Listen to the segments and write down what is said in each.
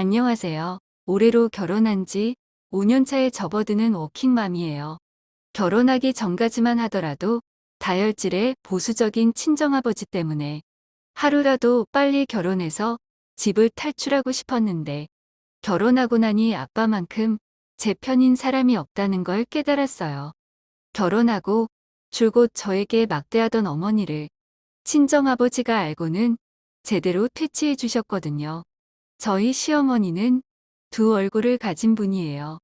안녕하세요. 올해로 결혼한 지 5년 차에 접어드는 워킹맘이에요. 결혼하기 전까지만 하더라도 다혈질의 보수적인 친정아버지 때문에 하루라도 빨리 결혼해서 집을 탈출하고 싶었는데 결혼하고 나니 아빠만큼 제 편인 사람이 없다는 걸 깨달았어요. 결혼하고 줄곧 저에게 막대하던 어머니를 친정아버지가 알고는 제대로 퇴치해 주셨거든요. 저희 시어머니는 두 얼굴을 가진 분이에요.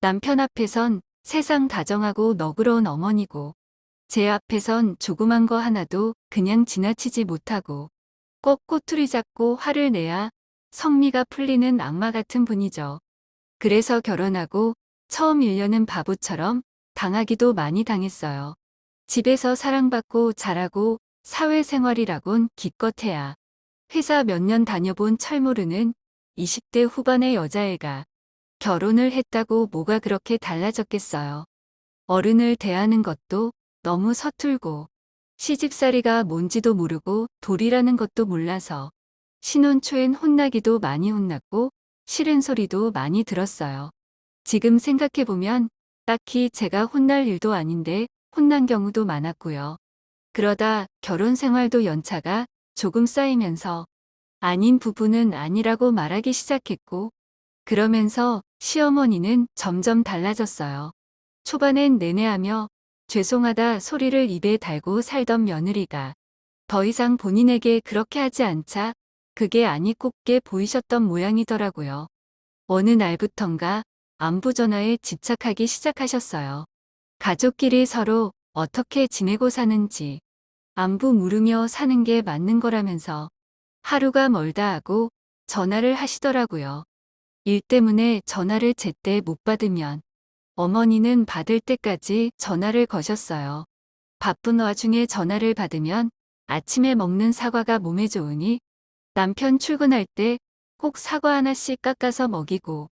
남편 앞에선 세상 다정하고 너그러운 어머니고, 제 앞에선 조그만 거 하나도 그냥 지나치지 못하고, 꼭 꼬투리 잡고 화를 내야 성미가 풀리는 악마 같은 분이죠. 그래서 결혼하고 처음 1년은 바보처럼 당하기도 많이 당했어요. 집에서 사랑받고 자라고 사회생활이라곤 기껏해야 회사 몇 년 다녀본 철모르는 20대 후반의 여자애가 결혼을 했다고 뭐가 그렇게 달라졌겠어요. 어른을 대하는 것도 너무 서툴고 시집살이가 뭔지도 모르고 돌이라는 것도 몰라서 신혼 초엔 혼나기도 많이 혼났고 싫은 소리도 많이 들었어요. 지금 생각해보면 딱히 제가 혼날 일도 아닌데 혼난 경우도 많았고요. 그러다 결혼 생활도 연차가 조금 쌓이면서 아닌 부부는 아니라고 말하기 시작했고, 그러면서 시어머니는 점점 달라졌어요. 초반엔 내내하며 죄송하다 소리를 입에 달고 살던 며느리가 더 이상 본인에게 그렇게 하지 않자 그게 아니 곱게 보이셨던 모양이더라고요. 어느 날부턴가 안부 전화에 집착하기 시작하셨어요. 가족끼리 서로 어떻게 지내고 사는지 안부 물으며 사는 게 맞는 거라면서 하루가 멀다 하고 전화를 하시더라고요. 일 때문에 전화를 제때 못 받으면 어머니는 받을 때까지 전화를 거셨어요. 바쁜 와중에 전화를 받으면 아침에 먹는 사과가 몸에 좋으니 남편 출근할 때 꼭 사과 하나씩 깎아서 먹이고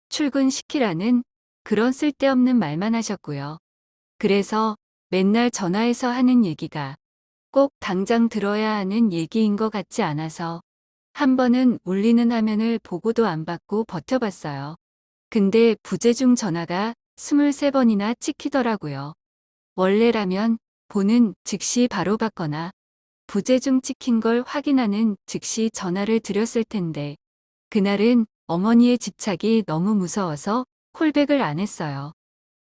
출근시키라는 그런 쓸데없는 말만 하셨고요. 그래서 맨날 전화해서 하는 얘기가 꼭 당장 들어야 하는 얘기인 것 같지 않아서 한 번은 울리는 화면을 보고도 안 받고 버텨봤어요. 근데 부재중 전화가 23번이나 찍히더라고요. 원래라면 보는 즉시 바로 받거나 부재중 찍힌 걸 확인하는 즉시 전화를 드렸을 텐데 그날은 어머니의 집착이 너무 무서워서 콜백을 안 했어요.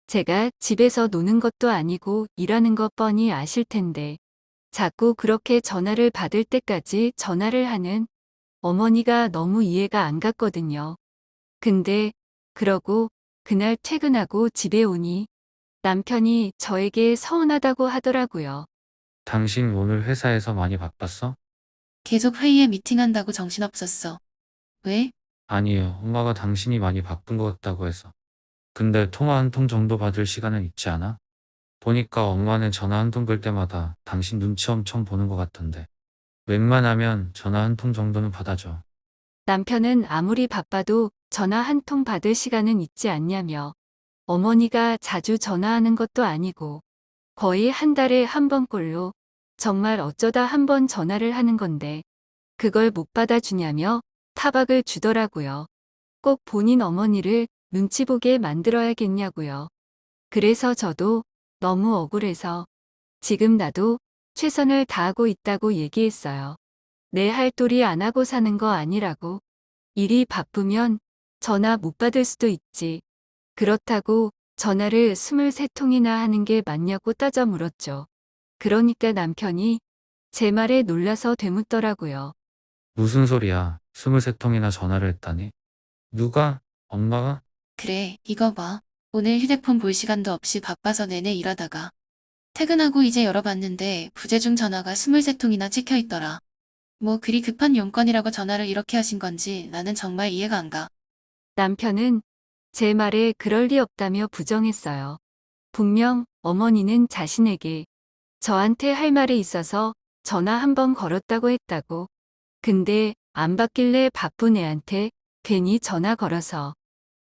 제가 집에서 노는 것도 아니고 일하는 것 뻔히 아실 텐데 자꾸 그렇게 전화를 받을 때까지 전화를 하는 어머니가 너무 이해가 안 갔거든요. 근데 그러고 그날 퇴근하고 집에 오니 남편이 저에게 서운하다고 하더라고요. 당신 오늘 회사에서 많이 바빴어? 계속 회의에 미팅한다고 정신없었어. 왜? 아니에요. 엄마가 당신이 많이 바쁜 것 같다고 해서. 근데 통화 한 통 정도 받을 시간은 있지 않아? 보니까 엄마는 전화 한 통 걸 때마다 당신 눈치 엄청 보는 것 같던데. 웬만하면 전화 한 통 정도는 받아줘. 남편은 아무리 바빠도 전화 한 통 받을 시간은 있지 않냐며 어머니가 자주 전화하는 것도 아니고 거의 한 달에 한 번꼴로 정말 어쩌다 한 번 전화를 하는 건데 그걸 못 받아주냐며 타박을 주더라고요. 꼭 본인 어머니를 눈치 보게 만들어야겠냐고요. 그래서 저도 너무 억울해서 지금 나도 최선을 다하고 있다고 얘기했어요. 내 할 도리 안 하고 사는 거 아니라고. 일이 바쁘면 전화 못 받을 수도 있지. 그렇다고 전화를 23통이나 하는 게 맞냐고 따져 물었죠. 그러니까 남편이 제 말에 놀라서 되묻더라고요. 무슨 소리야. 23통이나 전화를 했다니? 누가? 엄마가? 그래, 이거 봐. 오늘 휴대폰 볼 시간도 없이 바빠서 내내 일하다가 퇴근하고 이제 열어봤는데 부재중 전화가 23통이나 찍혀있더라. 뭐 그리 급한 용건이라고 전화를 이렇게 하신 건지 나는 정말 이해가 안 가. 남편은 제 말에 그럴 리 없다며 부정했어요. 분명 어머니는 자신에게 저한테 할 말이 있어서 전화 한 번 걸었다고 했다고. 근데 안 받길래 바쁜 애한테 괜히 전화 걸어서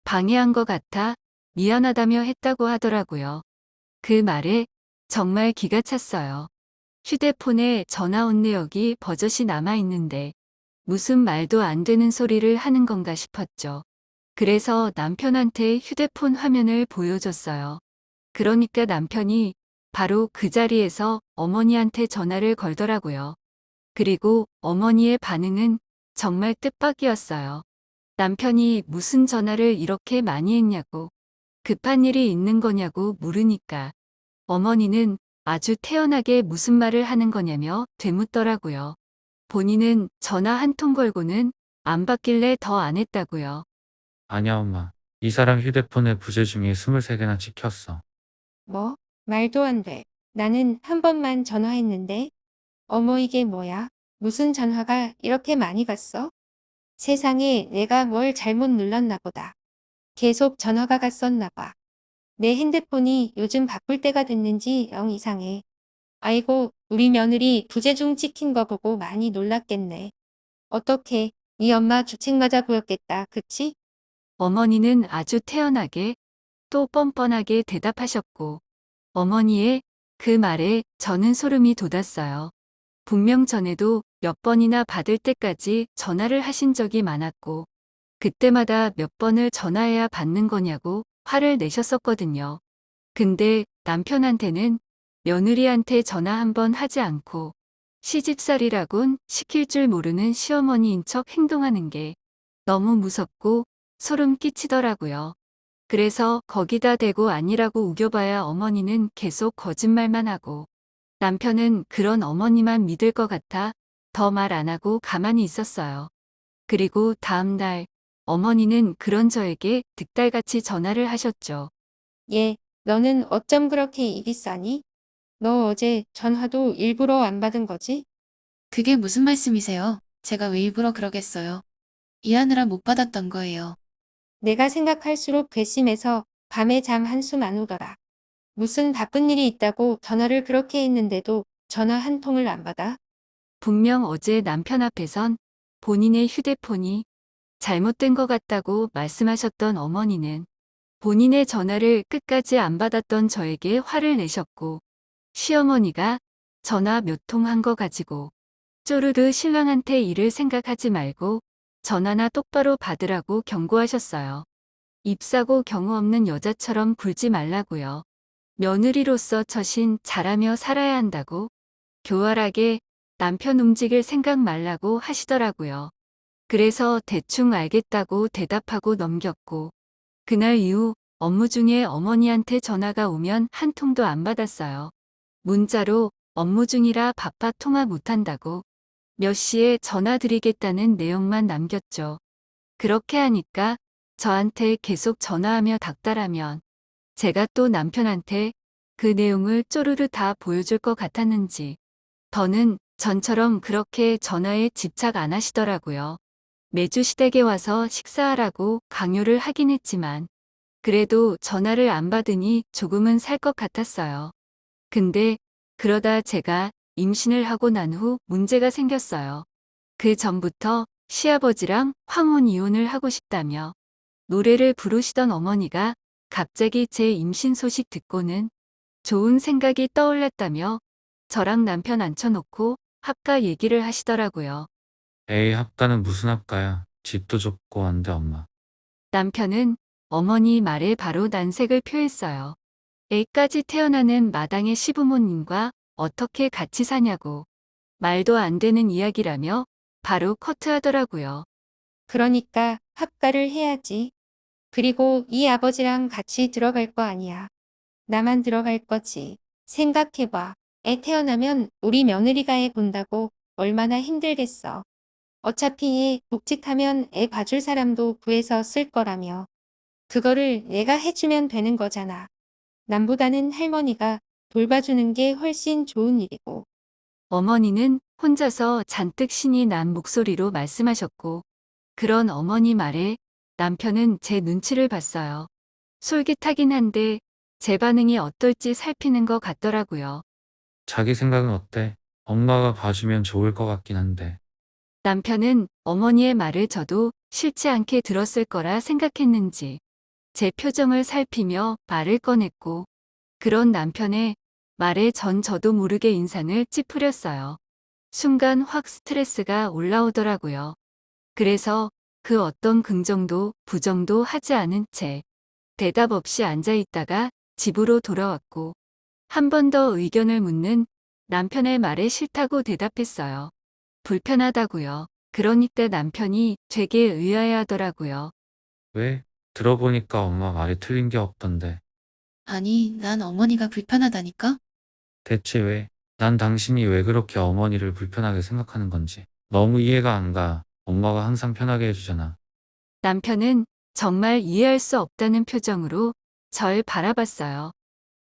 방해한 것 같아 미안하다며 했다고 하더라고요. 그 말에 정말 기가 찼어요. 휴대폰에 전화 온 내역이 버젓이 남아 있는데 무슨 말도 안 되는 소리를 하는 건가 싶었죠. 그래서 남편한테 휴대폰 화면을 보여줬어요. 그러니까 남편이 바로 그 자리에서 어머니한테 전화를 걸더라고요. 그리고 어머니의 반응은 정말 뜻밖이었어요. 남편이 무슨 전화를 이렇게 많이 했냐고, 급한 일이 있는 거냐고 물으니까 어머니는 아주 태연하게 무슨 말을 하는 거냐며 되묻더라고요. 본인은 전화 한 통 걸고는 안 받길래 더 안 했다고요. 아니야, 엄마. 이 사람 휴대폰에 부재중이 23개나 찍혔어. 뭐? 말도 안 돼. 나는 한 번만 전화했는데. 어머, 이게 뭐야? 무슨 전화가 이렇게 많이 갔어? 세상에, 내가 뭘 잘못 눌렀나 보다. 계속 전화가 갔었나 봐. 내 핸드폰이 요즘 바꿀 때가 됐는지 영 이상해. 아이고, 우리 며느리 부재중 찍힌 거 보고 많이 놀랐겠네. 어떡해. 네 엄마 주책 맞아 보였겠다. 그치? 어머니는 아주 태연하게 또 뻔뻔하게 대답하셨고, 어머니의 그 말에 저는 소름이 돋았어요. 분명 전에도 몇 번이나 받을 때까지 전화를 하신 적이 많았고, 그때마다 몇 번을 전화해야 받는 거냐고 화를 내셨었거든요. 근데 남편한테는 며느리한테 전화 한 번 하지 않고 시집살이라곤 시킬 줄 모르는 시어머니인 척 행동하는 게 너무 무섭고 소름 끼치더라고요. 그래서 거기다 대고 아니라고 우겨봐야 어머니는 계속 거짓말만 하고, 남편은 그런 어머니만 믿을 것 같아 더 말 안 하고 가만히 있었어요. 그리고 다음 날 어머니는 그런 저에게 득달같이 전화를 하셨죠. 얘, 너는 어쩜 그렇게 입이 싸니? 너 어제 전화도 일부러 안 받은 거지? 그게 무슨 말씀이세요? 제가 왜 일부러 그러겠어요. 일하느라 못 받았던 거예요. 내가 생각할수록 괘씸해서 밤에 잠 한숨 안 오더라. 무슨 바쁜 일이 있다고 전화를 그렇게 했는데도 전화 한 통을 안 받아? 분명 어제 남편 앞에선 본인의 휴대폰이 잘못된 것 같다고 말씀하셨던 어머니는 본인의 전화를 끝까지 안 받았던 저에게 화를 내셨고, 시어머니가 전화 몇 통 한 거 가지고 쪼르르 신랑한테 일을 생각하지 말고 전화나 똑바로 받으라고 경고하셨어요. 입사고 경우 없는 여자처럼 굴지 말라고요. 며느리로서 처신 잘하며 살아야 한다고 교활하게 남편 움직일 생각 말라고 하시더라고요. 그래서 대충 알겠다고 대답하고 넘겼고, 그날 이후 업무 중에 어머니한테 전화가 오면 한 통도 안 받았어요. 문자로 업무 중이라 바빠 통화 못한다고 몇 시에 전화 드리겠다는 내용만 남겼죠. 그렇게 하니까 저한테 계속 전화하며 닥달하면 제가 또 남편한테 그 내용을 쪼르르 다 보여줄 것 같았는지 더는 전처럼 그렇게 전화에 집착 안 하시더라고요. 매주 시댁에 와서 식사하라고 강요를 하긴 했지만 그래도 전화를 안 받으니 조금은 살 것 같았어요. 근데 그러다 제가 임신을 하고 난 후 문제가 생겼어요. 그 전부터 시아버지랑 황혼 이혼을 하고 싶다며 노래를 부르시던 어머니가 갑자기 제 임신 소식 듣고는 좋은 생각이 떠올랐다며 저랑 남편 앉혀놓고 합가 얘기를 하시더라고요. 에이, 합가는 무슨 합가야. 집도 좁고 안 돼, 엄마. 남편은 어머니 말에 바로 난색을 표했어요. 애까지 태어나는 마당의 시부모님과 어떻게 같이 사냐고 말도 안 되는 이야기라며 바로 커트하더라고요. 그러니까 합가를 해야지. 그리고 이 아버지랑 같이 들어갈 거 아니야. 나만 들어갈 거지. 생각해봐. 애 태어나면 우리 며느리가 애 본다고 얼마나 힘들겠어. 어차피 얘 복직하면 애 봐줄 사람도 구해서 쓸 거라며. 그거를 내가 해주면 되는 거잖아. 남보다는 할머니가 돌봐주는 게 훨씬 좋은 일이고. 어머니는 혼자서 잔뜩 신이 난 목소리로 말씀하셨고, 그런 어머니 말에 남편은 제 눈치를 봤어요. 솔깃하긴 한데 제 반응이 어떨지 살피는 것 같더라고요. 자기 생각은 어때? 엄마가 봐주면 좋을 것 같긴 한데. 남편은 어머니의 말을 저도 싫지 않게 들었을 거라 생각했는지 제 표정을 살피며 말을 꺼냈고, 그런 남편의 말에 전 저도 모르게 인상을 찌푸렸어요. 순간 확 스트레스가 올라오더라고요. 그래서 그 어떤 긍정도 부정도 하지 않은 채 대답 없이 앉아 있다가 집으로 돌아왔고 한 번 더 의견을 묻는 남편의 말에 싫다고 대답했어요. 불편하다고요. 그러니까 남편이 되게 의아해하더라고요. 왜? 들어보니까 엄마 말이 틀린 게 없던데. 아니, 난 어머니가 불편하다니까? 대체 왜? 난 당신이 왜 그렇게 어머니를 불편하게 생각하는 건지 너무 이해가 안 가. 엄마가 항상 편하게 해주잖아. 남편은 정말 이해할 수 없다는 표정으로 절 바라봤어요.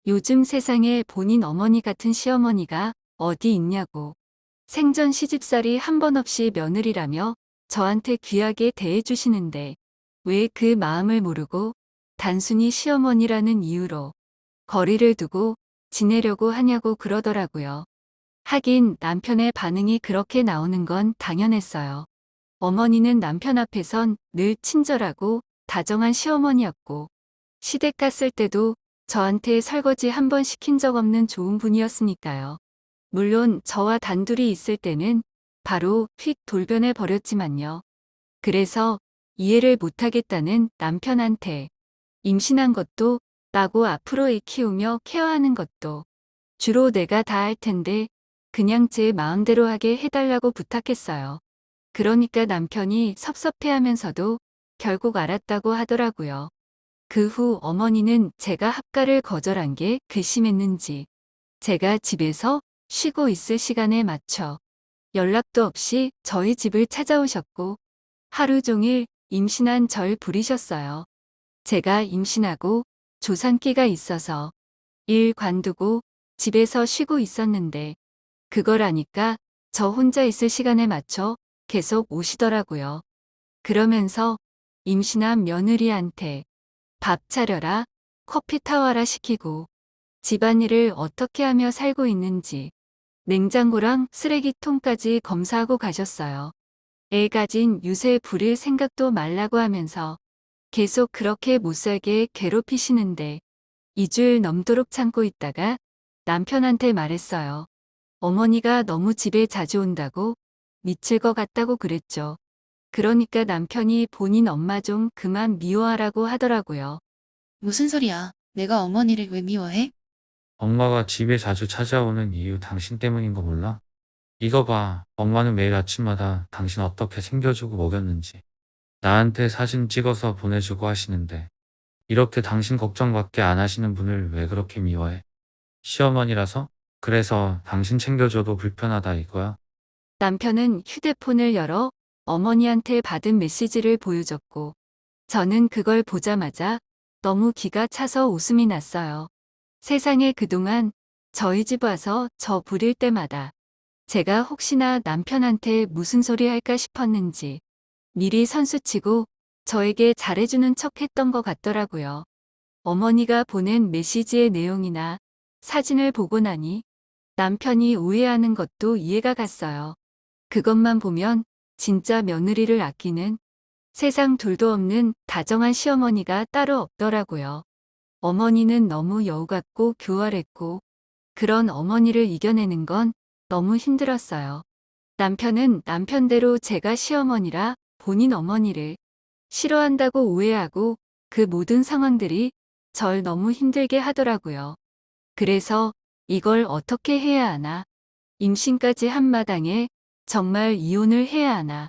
요즘 세상에 본인 어머니 같은 시어머니가 어디 있냐고. 생전 시집살이 한 번 없이 며느리라며 저한테 귀하게 대해주시는데 왜 그 마음을 모르고 단순히 시어머니라는 이유로 거리를 두고 지내려고 하냐고 그러더라고요. 하긴 남편의 반응이 그렇게 나오는 건 당연했어요. 어머니는 남편 앞에선 늘 친절하고 다정한 시어머니였고 시댁 갔을 때도 저한테 설거지 한 번 시킨 적 없는 좋은 분이었으니까요. 물론 저와 단둘이 있을 때는 바로 휙 돌변해 버렸지만요. 그래서 이해를 못하겠다는 남편한테 임신한 것도 나고 앞으로 애 키우며 케어하는 것도 주로 내가 다 할 텐데 그냥 제 마음대로 하게 해달라고 부탁했어요. 그러니까 남편이 섭섭해하면서도 결국 알았다고 하더라고요. 그 후 어머니는 제가 합가를 거절한 게 괘씸했는지 제가 집에서 쉬고 있을 시간에 맞춰 연락도 없이 저희 집을 찾아오셨고 하루 종일 임신한 절 부리셨어요. 제가 임신하고 조산기가 있어서 일 관두고 집에서 쉬고 있었는데 그걸 아니까 저 혼자 있을 시간에 맞춰 계속 오시더라고요. 그러면서 임신한 며느리한테 밥 차려라, 커피 타와라 시키고 집안일을 어떻게 하며 살고 있는지 냉장고랑 쓰레기통까지 검사하고 가셨어요. 애 가진 유세 부릴 생각도 말라고 하면서 계속 그렇게 못살게 괴롭히시는데 2주일 넘도록 참고 있다가 남편한테 말했어요. 어머니가 너무 집에 자주 온다고 미칠 것 같다고 그랬죠. 그러니까 남편이 본인 엄마 좀 그만 미워하라고 하더라고요. 무슨 소리야? 내가 어머니를 왜 미워해? 엄마가 집에 자주 찾아오는 이유 당신 때문인 거 몰라? 이거 봐. 엄마는 매일 아침마다 당신 어떻게 챙겨주고 먹였는지 나한테 사진 찍어서 보내주고 하시는데 이렇게 당신 걱정밖에 안 하시는 분을 왜 그렇게 미워해? 시어머니라서? 그래서 당신 챙겨줘도 불편하다 이거야? 남편은 휴대폰을 열어 어머니한테 받은 메시지를 보여줬고 저는 그걸 보자마자 너무 기가 차서 웃음이 났어요. 세상에 그동안 저희 집 와서 저 부릴 때마다 제가 혹시나 남편한테 무슨 소리 할까 싶었는지 미리 선수치고 저에게 잘해주는 척 했던 것 같더라고요. 어머니가 보낸 메시지의 내용이나 사진을 보고 나니 남편이 오해하는 것도 이해가 갔어요. 그것만 보면 진짜 며느리를 아끼는 세상 둘도 없는 다정한 시어머니가 따로 없더라고요. 어머니는 너무 여우 같고 교활했고 그런 어머니를 이겨내는 건 너무 힘들었어요. 남편은 남편대로 제가 시어머니라 본인 어머니를 싫어한다고 오해하고 그 모든 상황들이 절 너무 힘들게 하더라고요. 그래서 이걸 어떻게 해야 하나? 임신까지 한 마당에 정말 이혼을 해야 하나?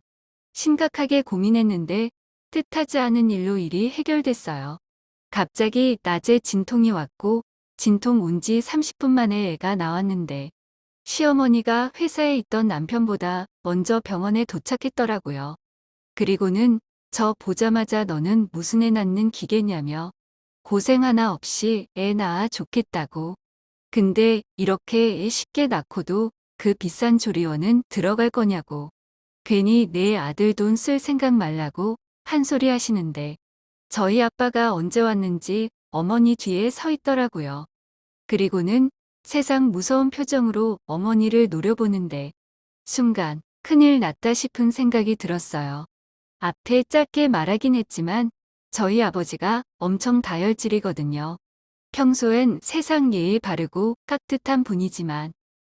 심각하게 고민했는데 뜻하지 않은 일로 일이 해결됐어요. 갑자기 낮에 진통이 왔고 진통 온 지 30분 만에 애가 나왔는데 시어머니가 회사에 있던 남편보다 먼저 병원에 도착했더라고요. 그리고는 저 보자마자 너는 무슨 애 낳는 기계냐며 고생 하나 없이 애 낳아 좋겠다고. 근데 이렇게 애 쉽게 낳고도 그 비싼 조리원은 들어갈 거냐고. 괜히 내 아들 돈 쓸 생각 말라고 한 소리 하시는데 저희 아빠가 언제 왔는지 어머니 뒤에 서 있더라고요. 그리고는 세상 무서운 표정으로 어머니를 노려보는데 순간 큰일 났다 싶은 생각이 들었어요. 앞에 짧게 말하긴 했지만 저희 아버지가 엄청 다혈질이거든요. 평소엔 세상 예의 바르고 깍듯한 분이지만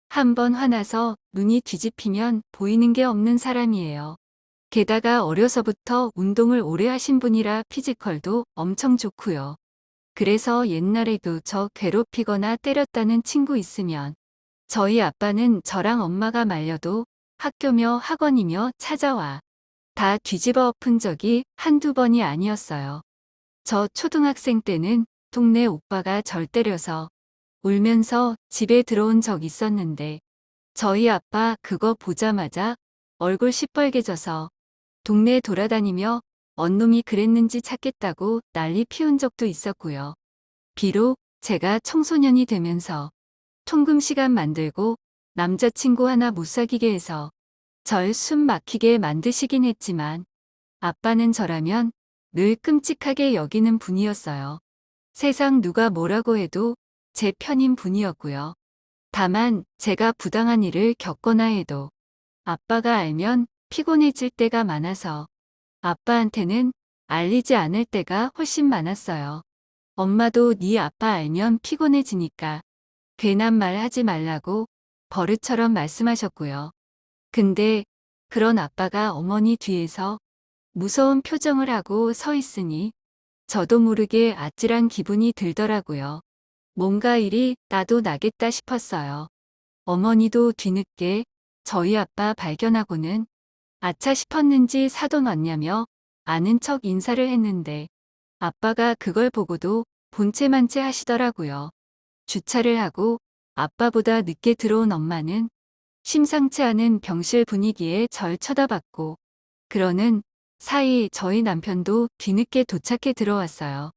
한번 화나서 눈이 뒤집히면 보이는 게 없는 사람이에요. 게다가 어려서부터 운동을 오래 하신 분이라 피지컬도 엄청 좋고요. 그래서 옛날에도 저 괴롭히거나 때렸다는 친구 있으면 저희 아빠는 저랑 엄마가 말려도 학교며 학원이며 찾아와 다 뒤집어 엎은 적이 한두 번이 아니었어요. 저 초등학생 때는 동네 오빠가 절 때려서 울면서 집에 들어온 적 있었는데 저희 아빠 그거 보자마자 얼굴 시뻘개져서 동네 돌아다니며 언놈이 그랬는지 찾겠다고 난리 피운 적도 있었고요. 비록 제가 청소년이 되면서 통금 시간 만들고 남자친구 하나 못 사귀게 해서 절 숨 막히게 만드시긴 했지만 아빠는 저라면 늘 끔찍하게 여기는 분이었어요. 세상 누가 뭐라고 해도 제 편인 분이었고요. 다만 제가 부당한 일을 겪거나 해도 아빠가 알면 피곤해질 때가 많아서 아빠한테는 알리지 않을 때가 훨씬 많았어요. 엄마도 네 아빠 알면 피곤해지니까 괜한 말 하지 말라고 버릇처럼 말씀하셨고요. 근데 그런 아빠가 어머니 뒤에서 무서운 표정을 하고 서 있으니 저도 모르게 아찔한 기분이 들더라고요. 뭔가 일이 나도 나겠다 싶었어요. 어머니도 뒤늦게 저희 아빠 발견하고는 아차 싶었는지 사돈 왔냐며 아는 척 인사를 했는데 아빠가 그걸 보고도 본체만체 하시더라고요. 주차를 하고 아빠보다 늦게 들어온 엄마는 심상치 않은 병실 분위기에 절 쳐다봤고 그러는 사이 저희 남편도 뒤늦게 도착해 들어왔어요.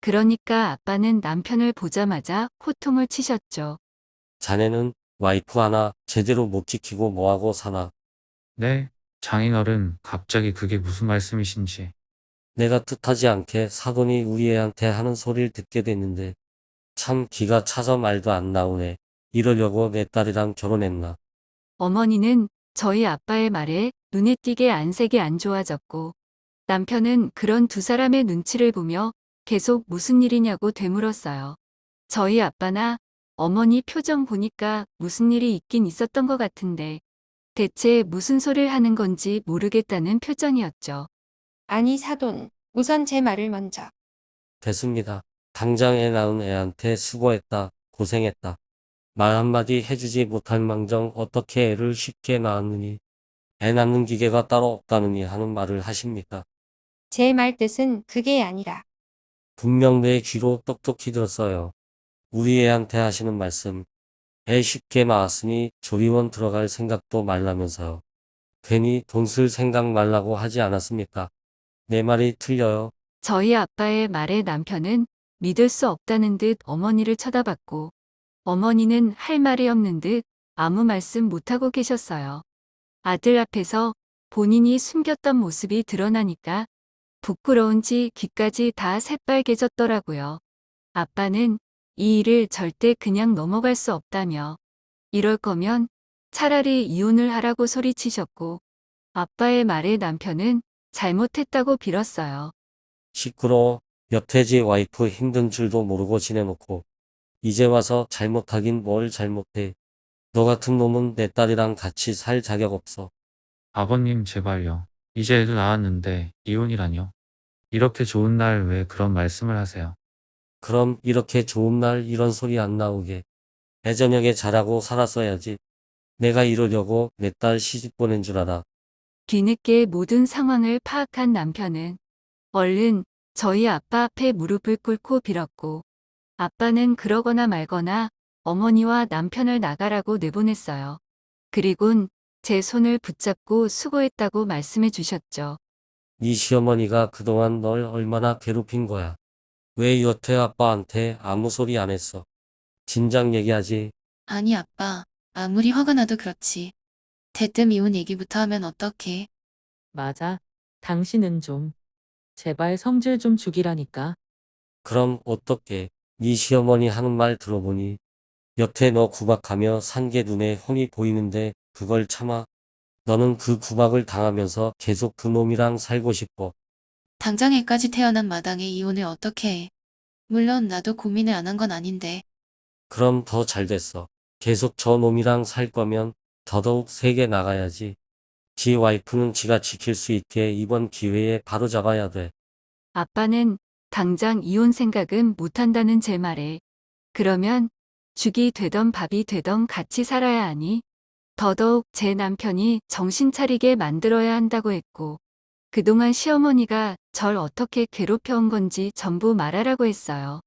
그러니까 아빠는 남편을 보자마자 호통을 치셨죠. 자네는 와이프 하나 제대로 못 지키고 뭐하고 사나. 네, 장인어른, 갑자기 그게 무슨 말씀이신지. 내가 뜻하지 않게 사돈이 우리 애한테 하는 소리를 듣게 됐는데 참 기가 차서 말도 안 나오네. 이러려고 내 딸이랑 결혼했나. 어머니는 저희 아빠의 말에 눈에 띄게 안색이 안 좋아졌고 남편은 그런 두 사람의 눈치를 보며 계속 무슨 일이냐고 되물었어요. 저희 아빠나 어머니 표정 보니까 무슨 일이 있긴 있었던 것 같은데 대체 무슨 소리를 하는 건지 모르겠다는 표정이었죠. 아니 사돈, 우선 제 말을 먼저. 됐습니다. 당장 애 낳은 애한테 수고했다. 고생했다. 말 한마디 해주지 못할 망정 어떻게 애를 쉽게 낳았느니. 애 낳는 기계가 따로 없다느니 하는 말을 하십니까? 제 말 뜻은 그게 아니라 분명 내 귀로 똑똑히 들었어요. 우리 애한테 하시는 말씀. 애 쉽게 낳았으니 조리원 들어갈 생각도 말라면서요. 괜히 돈 쓸 생각 말라고 하지 않았습니까? 내 말이 틀려요. 저희 아빠의 말에 남편은 믿을 수 없다는 듯 어머니를 쳐다봤고 어머니는 할 말이 없는 듯 아무 말씀 못하고 계셨어요. 아들 앞에서 본인이 숨겼던 모습이 드러나니까 부끄러운지 귀까지 다 새빨개졌더라고요. 아빠는 이 일을 절대 그냥 넘어갈 수 없다며 이럴 거면 차라리 이혼을 하라고 소리치셨고 아빠의 말에 남편은 잘못했다고 빌었어요. 시끄러워. 여태지 와이프 힘든 줄도 모르고 지내놓고 이제 와서 잘못하긴 뭘 잘못해. 너 같은 놈은 내 딸이랑 같이 살 자격 없어. 아버님, 제발요. 이제 애도 낳았는데 이혼이라뇨. 이렇게 좋은 날 왜 그런 말씀을 하세요? 그럼 이렇게 좋은 날 이런 소리 안 나오게. 애저녁에 잘하고 살았어야지. 내가 이러려고 내 딸 시집 보낸 줄 알아. 뒤늦게 모든 상황을 파악한 남편은 얼른 저희 아빠 앞에 무릎을 꿇고 빌었고 아빠는 그러거나 말거나 어머니와 남편을 나가라고 내보냈어요. 그리곤 제 손을 붙잡고 수고했다고 말씀해 주셨죠. 네 시어머니가 그동안 널 얼마나 괴롭힌 거야. 왜 여태 아빠한테 아무 소리 안 했어? 진작 얘기하지. 아니 아빠, 아무리 화가 나도 그렇지. 대뜸 이혼 얘기부터 하면 어떡해. 맞아. 당신은 좀. 제발 성질 좀 죽이라니까. 그럼 어떡해. 네 시어머니 하는 말 들어보니 여태 너 구박하며 산 게 눈에 훤히 보이는데 그걸 참아. 너는 그 구박을 당하면서 계속 그 놈이랑 살고 싶어. 당장 애까지 태어난 마당에 이혼을 어떻게 해. 물론 나도 고민을 안 한 건 아닌데. 그럼 더 잘 됐어. 계속 저 놈이랑 살 거면 더더욱 세게 나가야지. 지 와이프는 지가 지킬 수 있게 이번 기회에 바로 잡아야 돼. 아빠는 당장 이혼 생각은 못한다는 제 말에 그러면 죽이 되던 밥이 되던 같이 살아야 하니 더더욱 제 남편이 정신 차리게 만들어야 한다고 했고 그동안 시어머니가 절 어떻게 괴롭혀온 건지 전부 말하라고 했어요.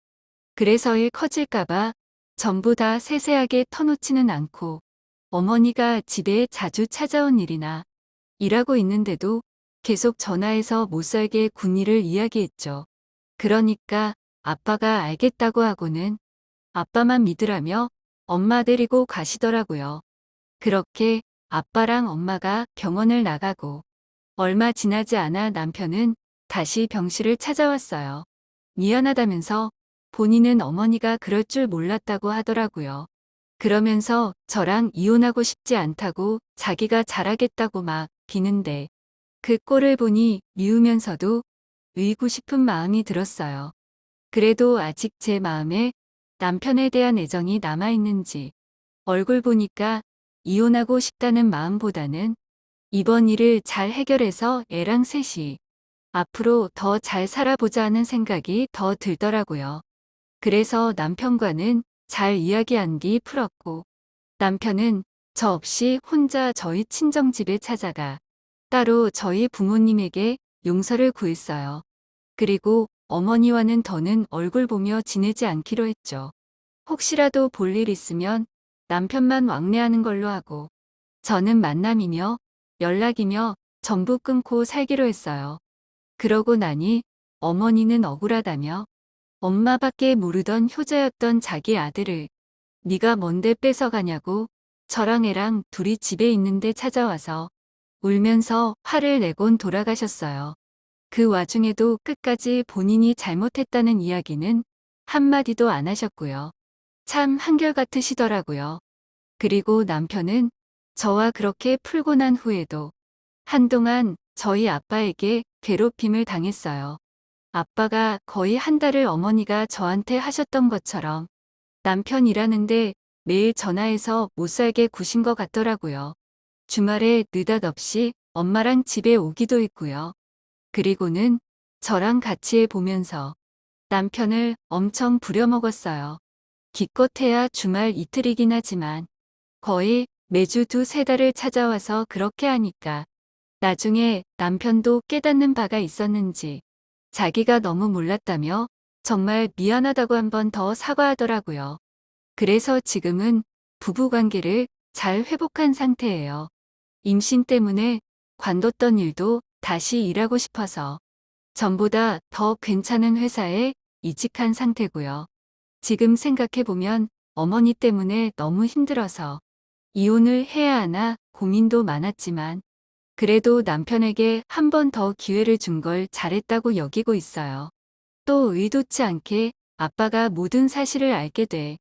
그래서 일 커질까봐 전부 다 세세하게 터놓지는 않고 어머니가 집에 자주 찾아온 일이나 일하고 있는데도 계속 전화해서 못살게 군일을 이야기했죠. 그러니까 아빠가 알겠다고 하고는 아빠만 믿으라며 엄마 데리고 가시더라고요. 그렇게 아빠랑 엄마가 병원을 나가고 얼마 지나지 않아 남편은 다시 병실을 찾아왔어요. 미안하다면서 본인은 어머니가 그럴 줄 몰랐다고 하더라고요. 그러면서 저랑 이혼하고 싶지 않다고 자기가 잘하겠다고 막 비는데 그 꼴을 보니 미우면서도 의고 싶은 마음이 들었어요. 그래도 아직 제 마음에 남편에 대한 애정이 남아있는지 얼굴 보니까 이혼하고 싶다는 마음보다는 이번 일을 잘 해결해서 애랑 셋이 앞으로 더 잘 살아보자 하는 생각이 더 들더라고요. 그래서 남편과는 잘 이야기한 뒤 풀었고 남편은 저 없이 혼자 저희 친정집에 찾아가 따로 저희 부모님에게 용서를 구했어요. 그리고 어머니와는 더는 얼굴 보며 지내지 않기로 했죠. 혹시라도 볼 일 있으면 남편만 왕래하는 걸로 하고 저는 만남이며 연락이며 전부 끊고 살기로 했어요. 그러고 나니 어머니는 억울하다며 엄마밖에 모르던 효자였던 자기 아들을 네가 뭔데 뺏어가냐고 저랑 애랑 둘이 집에 있는데 찾아와서 울면서 화를 내곤 돌아가셨어요. 그 와중에도 끝까지 본인이 잘못했다는 이야기는 한마디도 안 하셨고요. 참 한결같으시더라고요. 그리고 남편은 저와 그렇게 풀고 난 후에도 한동안 저희 아빠에게 괴롭힘을 당했어요. 아빠가 거의 한 달을 어머니가 저한테 하셨던 것처럼 남편 일하는데 매일 전화해서 못 살게 구신 것 같더라고요. 주말에 느닷없이 엄마랑 집에 오기도 했고요. 그리고는 저랑 같이 보면서 남편을 엄청 부려먹었어요. 기껏해야 주말 이틀이긴 하지만 거의 매주 2~3달을 찾아와서 그렇게 하니까 나중에 남편도 깨닫는 바가 있었는지 자기가 너무 몰랐다며 정말 미안하다고 한 번 더 사과하더라고요. 그래서 지금은 부부관계를 잘 회복한 상태예요. 임신 때문에 관뒀던 일도 다시 일하고 싶어서 전보다 더 괜찮은 회사에 이직한 상태고요. 지금 생각해보면 어머니 때문에 너무 힘들어서 이혼을 해야 하나 고민도 많았지만 그래도 남편에게 한 번 더 기회를 준 걸 잘했다고 여기고 있어요. 또 의도치 않게 아빠가 모든 사실을 알게 돼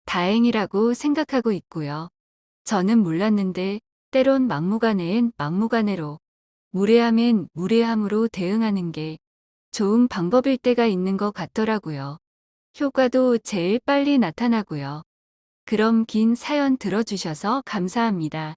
다행이라고 생각하고 있고요. 저는 몰랐는데 때론 막무가내엔 막무가내로 무례함엔 무례함으로 대응하는 게 좋은 방법일 때가 있는 것 같더라고요. 효과도 제일 빨리 나타나고요. 그럼 긴 사연 들어주셔서 감사합니다.